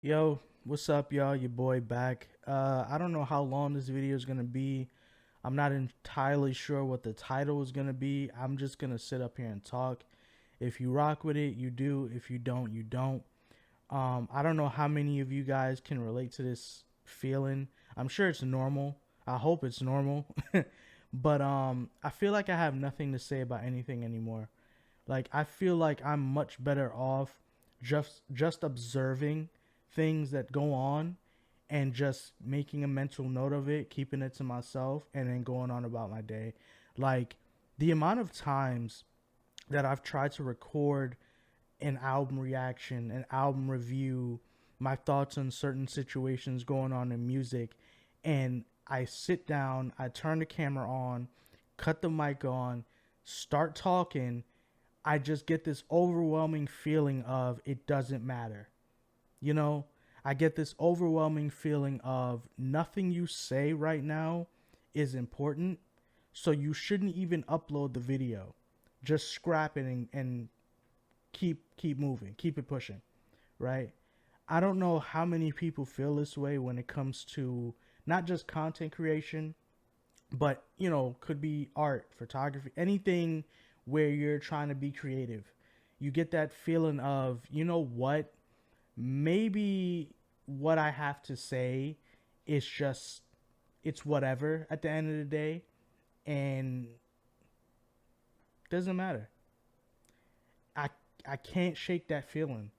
Yo, what's up, y'all? Your boy back. I don't know how long this video is gonna be. I'm not entirely sure what the title is gonna be. I'm just gonna sit up here and talk. If you rock with it, you do. If you don't, you don't. I don't know how many of you guys can relate to this feeling. I'm sure it's normal. I hope it's normal. But I feel like I have nothing to say about anything anymore. Like I feel like I'm much better off just observing things that go on and just making a mental note of it, keeping it to myself, and then going on about my day. Like the amount of times that I've tried to record an album reaction, an album review, my thoughts on certain situations going on in music, and I sit down, I turn the camera on, cut the mic on, start talking, I just get this overwhelming feeling of it doesn't matter. You know, I get this overwhelming feeling of nothing you say right now is important, so you shouldn't even upload the video. Just scrap it and keep moving, keep it pushing, right? I don't know how many people feel this way when it comes to not just content creation, but could be art, photography, anything where you're trying to be creative. You get that feeling of, what, maybe what I have to say is just, it's whatever at the end of the day, and doesn't matter. I I can't shake that feeling.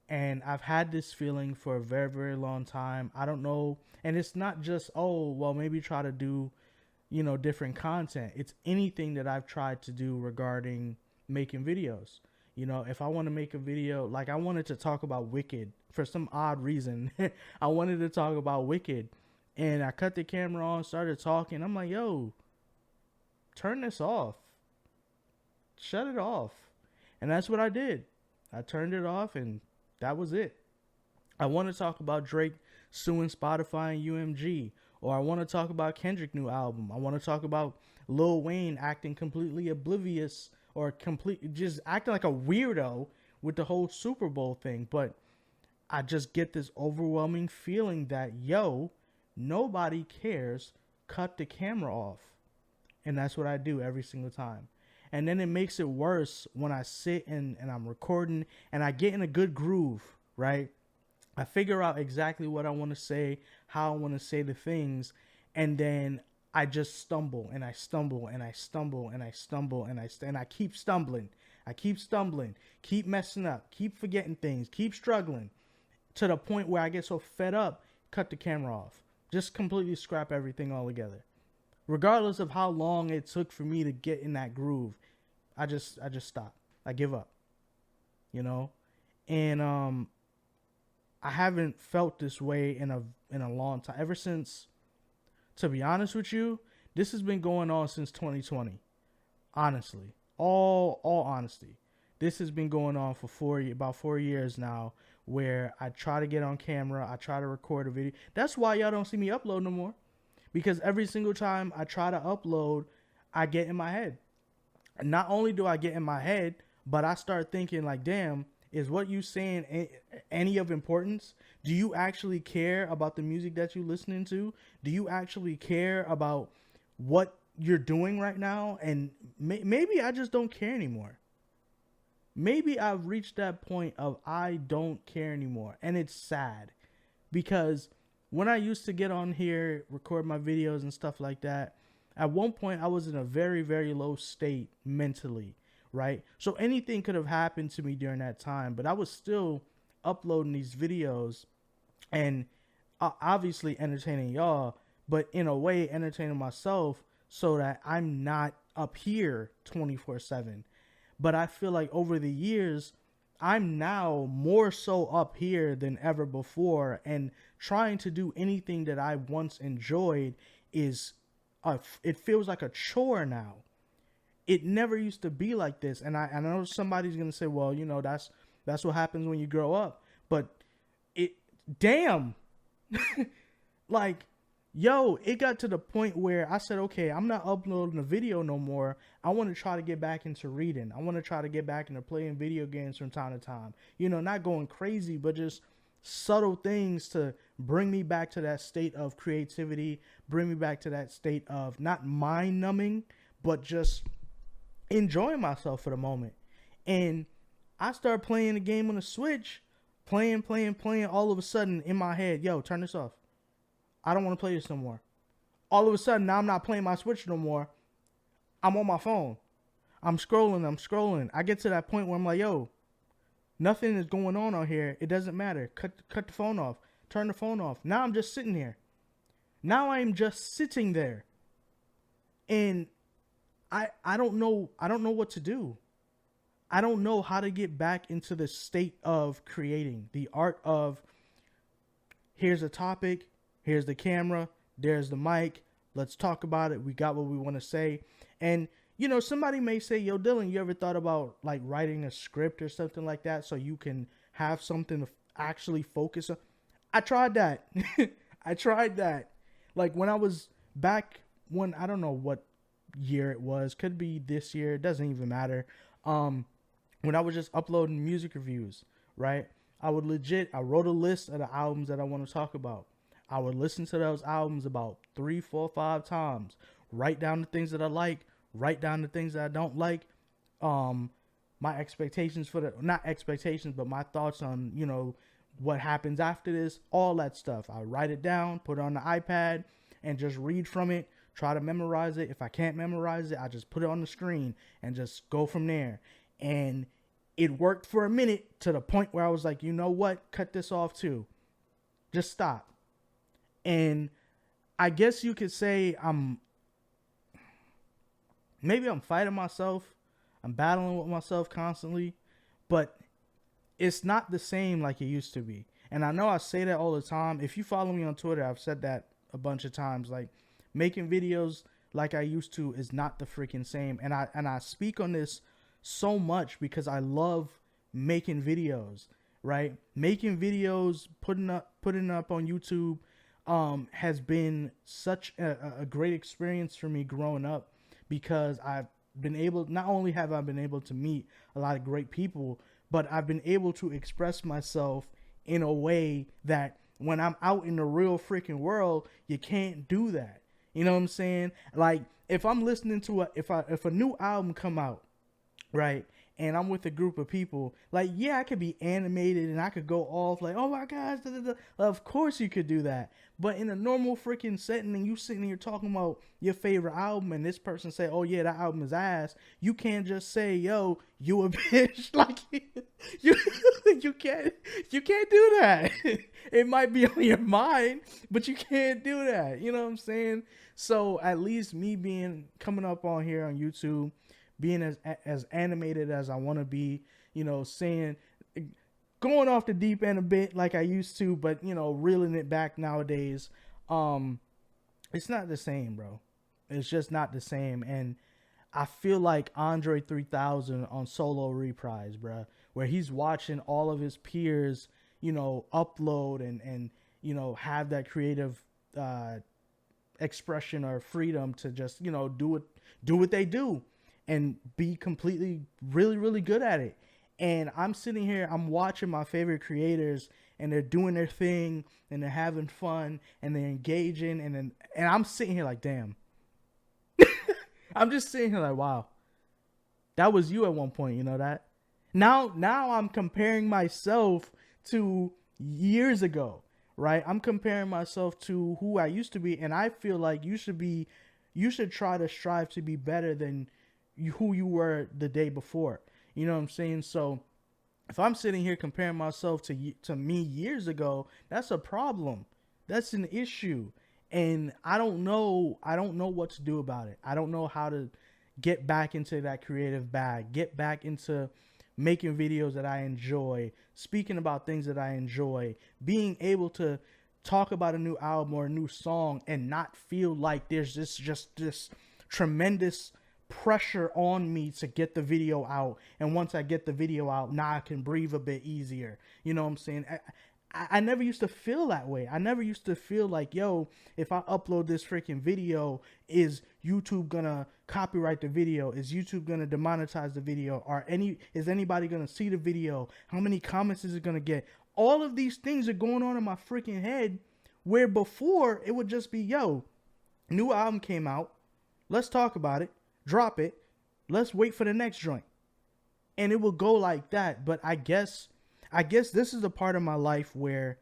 And I've had this feeling for a very, very long time. I don't know. And it's not just, oh, well, maybe try to do, different content. It's anything that I've tried to do regarding making videos. If I want to make a video, like I wanted to talk about Wicked for some odd reason. I wanted to talk about Wicked. And I cut the camera on, started talking. I'm like, yo, turn this off. Shut it off. And that's what I did. I turned it off and that was it. I want to talk about Drake suing Spotify and UMG. Or I want to talk about Kendrick's new album. I want to talk about Lil Wayne acting completely oblivious or just acting like a weirdo with the whole Super Bowl thing. But I just get this overwhelming feeling that, yo, nobody cares. Cut the camera off. And that's what I do every single time. And then it makes it worse when I sit and I'm recording and I get in a good groove, right? I figure out exactly what I want to say, how I want to say the things, and then I just stumble and I stumble and I stumble and I stumble and I keep stumbling. I keep stumbling, keep messing up, keep forgetting things, keep struggling to the point where I get so fed up, cut the camera off. Just completely scrap everything altogether. Regardless of how long it took for me to get in that groove, I just stop. I give up. And I haven't felt this way in a long time. Ever since, to be honest with you, this has been going on since 2020. Honestly, all honesty, this has been going on for about 4 years now. Where I try to get on camera, I try to record a video. That's why y'all don't see me upload no more. Because every single time I try to upload, I get in my head. And not only do I get in my head, but I start thinking like, damn, is what you saying any of importance? Do you actually care about the music that you're listening to? Do you actually care about what you're doing right now? And maybe I just don't care anymore. Maybe I've reached that point of I don't care anymore. And it's sad because when I used to get on here, record my videos and stuff like that, at one point I was in a very, very low state mentally, right? So anything could have happened to me during that time, but I was still uploading these videos and obviously entertaining y'all, but in a way entertaining myself so that I'm not up here 24/7. But I feel like over the years, I'm now more so up here than ever before, and trying to do anything that I once enjoyed is it feels like a chore now. It never used to be like this, and I know somebody's gonna say, well, that's what happens when you grow up, but it damn, like, yo, it got to the point where I said, okay, I'm not uploading a video no more. I want to try to get back into reading. I want to try to get back into playing video games from time to time. Not going crazy, but just subtle things to bring me back to that state of creativity, bring me back to that state of not mind numbing, but just enjoying myself for the moment. And I started playing the game on the Switch, playing. All of a sudden in my head, yo, turn this off. I don't want to play this no more. All of a sudden, now I'm not playing my Switch no more. I'm on my phone. I'm scrolling. I get to that point where I'm like, yo, nothing is going on out here. It doesn't matter. Cut the phone off. Turn the phone off. Now I'm just sitting here. Now I'm just sitting there. And I don't know what to do. I don't know how to get back into the state of creating. The art of, here's a topic, here's the camera, there's the mic, let's talk about it. We got what we want to say. And you know, somebody may say, yo, Dylan, you ever thought about like writing a script or something like that so you can have something to actually focus on? I tried that. I tried that. Like when I was back when, I don't know what year it was, could be this year, it doesn't even matter. When I was just uploading music reviews, right? I wrote a list of the albums that I want to talk about. I would listen to those albums about 3, 4, 5 times, write down the things that I like, write down the things that I don't like, my expectations not expectations, but my thoughts on, you know, what happens after this, all that stuff. I write it down, put it on the iPad, and just read from it, try to memorize it. If I can't memorize it, I just put it on the screen and just go from there. And it worked for a minute to the point where I was like, you know what? Cut this off too. Just stop. And I guess you could say maybe I'm fighting myself. I'm battling with myself constantly, but it's not the same like it used to be. And I know I say that all the time. If you follow me on Twitter, I've said that a bunch of times. Like, making videos like I used to is not the freaking same. And I speak on this so much because I love making videos, right? Making videos, putting up on YouTube, has been such a great experience for me growing up, because I've been able, not only have I been able to meet a lot of great people, but I've been able to express myself in a way that when I'm out in the real freaking world, you can't do that. You know what I'm saying? Like, if I'm listening to if a new album come out, right, and I'm with a group of people, like, yeah, I could be animated and I could go off like, oh my gosh, da, da, da. Of course you could do that. But in a normal freaking setting, and you sitting here talking about your favorite album, and this person say, oh yeah, that album is ass, you can't just say, yo, you a bitch. Like, you can't do that. It might be on your mind, but you can't do that. You know what I'm saying? So at least me coming up on here on YouTube, being as animated as I want to be, you know, going off the deep end a bit like I used to, but, you know, reeling it back nowadays. It's not the same, bro. It's just not the same. And I feel like Andre 3000 on Solo Reprise, bro, where he's watching all of his peers, you know, upload and you know, have that creative expression or freedom to just, you know, do what they do and be completely really, really good at it. And I'm sitting here, I'm watching my favorite creators, and they're doing their thing, and they're having fun, and they're engaging, and I'm sitting here like, damn. I'm just sitting here like, wow, that was you at one point, you know that? Now I'm comparing myself to years ago, right? I'm comparing myself to who I used to be, and I feel like you should try to strive to be better than who you were the day before. You know what I'm saying? So if I'm sitting here comparing myself to me years ago, that's a problem. That's an issue. And I don't know what to do about it. I don't know how to get back into that creative bag, get back into making videos that I enjoy, speaking about things that I enjoy, being able to talk about a new album or a new song and not feel like there's this tremendous pressure on me to get the video out. And once I get the video out, now I can breathe a bit easier. You know what I'm saying? I never used to feel that way. I never used to feel like, yo, if I upload this freaking video, is YouTube gonna copyright the video? Is YouTube gonna demonetize the video? Is anybody gonna see the video? How many comments is it gonna get? All of these things are going on in my freaking head, where before it would just be, yo, new album came out, let's talk about it, drop it, let's wait for the next joint. And it will go like that. But I guess this is the part of my life where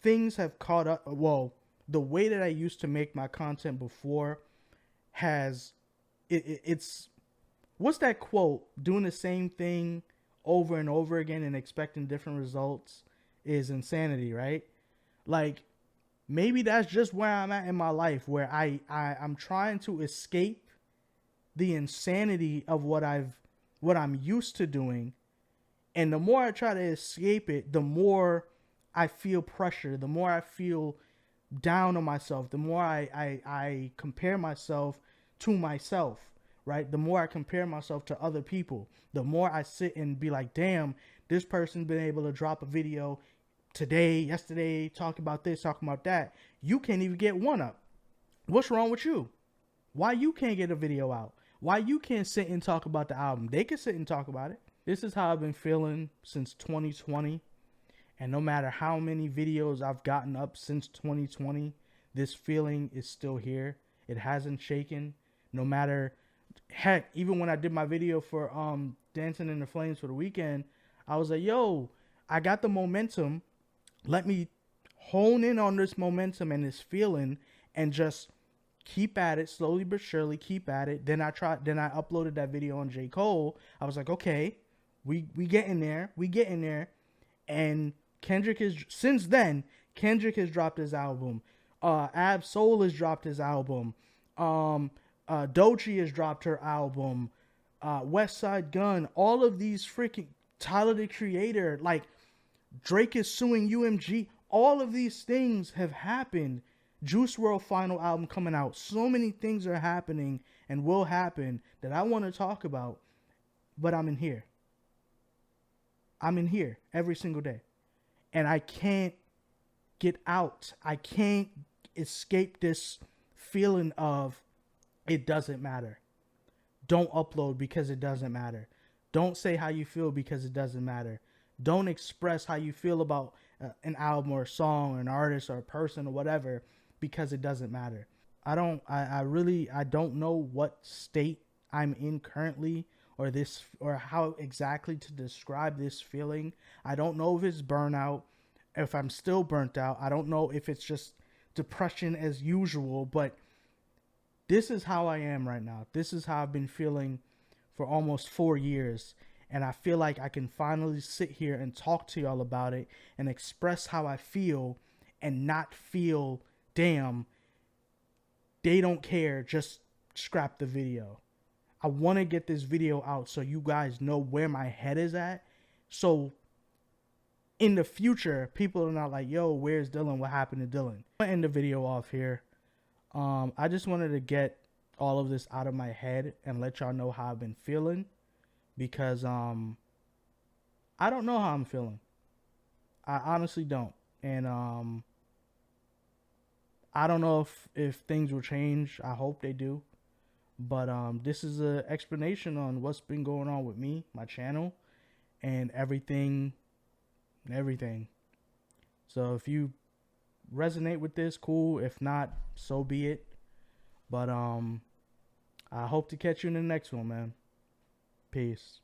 things have caught up. Well, the way that I used to make my content before has it's what's that quote? Doing the same thing over and over again and expecting different results is insanity, right? Like, maybe that's just where I'm at in my life, where I'm trying to escape the insanity of what I'm used to doing. And the more I try to escape it, the more I feel pressure, the more I feel down on myself, the more I compare myself to myself, right? The more I compare myself to other people, the more I sit and be like, damn, this person's been able to drop a video today, yesterday, talking about this, talking about that. You can't even get one up. What's wrong with you? Why you can't get a video out? Why you can't sit and talk about the album? They can sit and talk about it. This is how I've been feeling since 2020. And no matter how many videos I've gotten up since 2020, this feeling is still here. It hasn't shaken. No matter, heck, even when I did my video for Dancing in the Flames for the weekend, I was like, yo, I got the momentum. Let me hone in on this momentum and this feeling and just keep at it, slowly but surely, keep at it. Then I uploaded that video on J. Cole. I was like, okay, we getting there. We getting there. And since then, Kendrick has dropped his album. Ab Soul has dropped his album. Doechii has dropped her album. West Side Gun. All of these freaking, Tyler the Creator, like Drake is suing UMG. All of these things have happened. Juice WRLD final album coming out. So many things are happening and will happen that I want to talk about. But I'm in here. I'm in here every single day. And I can't get out. I can't escape this feeling of it doesn't matter. Don't upload because it doesn't matter. Don't say how you feel because it doesn't matter. Don't express how you feel about an album or a song or an artist or a person or whatever because it doesn't matter. I don't know what state I'm in currently or how exactly to describe this feeling. I don't know if it's burnout, if I'm still burnt out. I don't know if it's just depression as usual, but this is how I am right now. This is how I've been feeling for almost 4 years. And I feel like I can finally sit here and talk to y'all about it and express how I feel and not feel, damn, they don't care, just scrap the video. I want to get this video out so you guys know where my head is at. So in the future, people are not like, yo, where's Dylan? What happened to Dylan? I'm going to end the video off here. I just wanted to get all of this out of my head and let y'all know how I've been feeling. Because I don't know how I'm feeling. I honestly don't. And I don't know if things will change. I hope they do. But this is an explanation on what's been going on with me, my channel, and everything. So if you resonate with this, cool. If not, so be it. But I hope to catch you in the next one, man. Peace.